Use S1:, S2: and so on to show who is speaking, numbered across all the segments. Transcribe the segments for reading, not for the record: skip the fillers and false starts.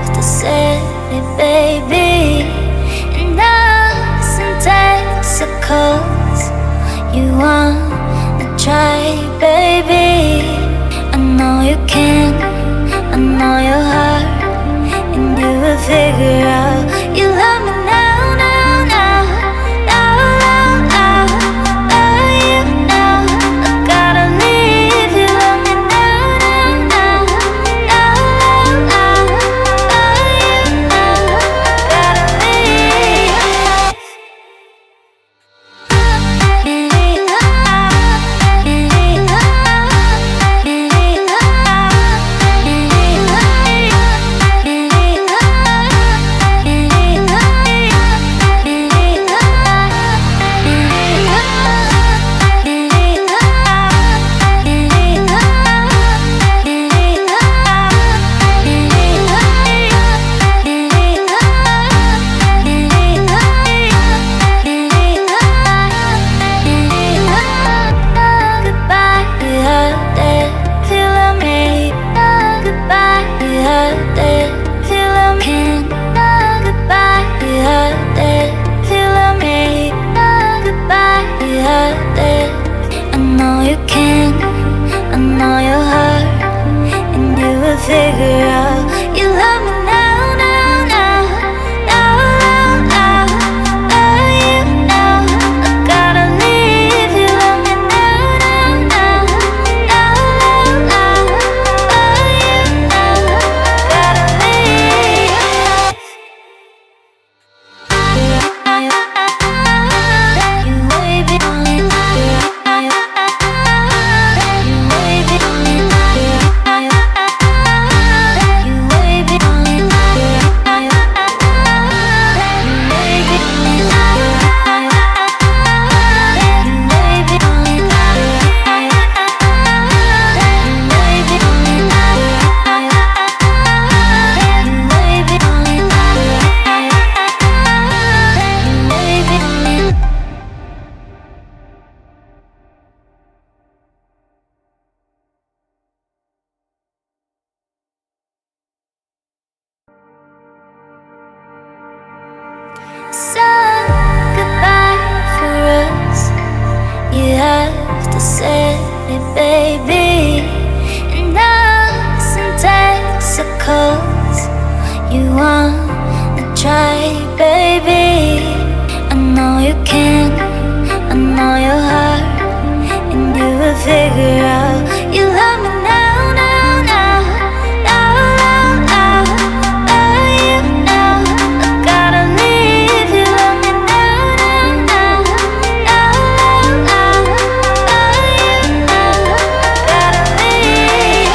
S1: have to say it, baby. And us in Texaco's, you wanna try, baby. I know you can, I know your heart, and you will figure out you love me now, now, now, now, now, now. Love you now, I gotta leave. You love me now, now, now, now, now, now. Love you now, I gotta leave. Figure out you love me now, now, now, now, now, now. Love you now, I gotta leave. You love me now, now, now, now, now, now. Love you now, I gotta leave. You wave it on it. So goodbye for us. You have to say it, baby. And us in Texaco's, you wanna try, baby. I know you can, I know your heart, and you will figure out you love me now, now, now, now, now, now. Love you now, I gotta leave. You love me now, now, now, now, now, now. Love you now, I gotta leave.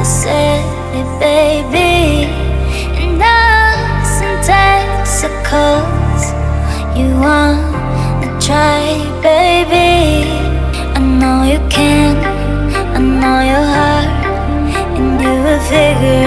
S1: said it, baby. And Austin, Texas, you wanna try, baby. I know you can, I know your heart, and you will figure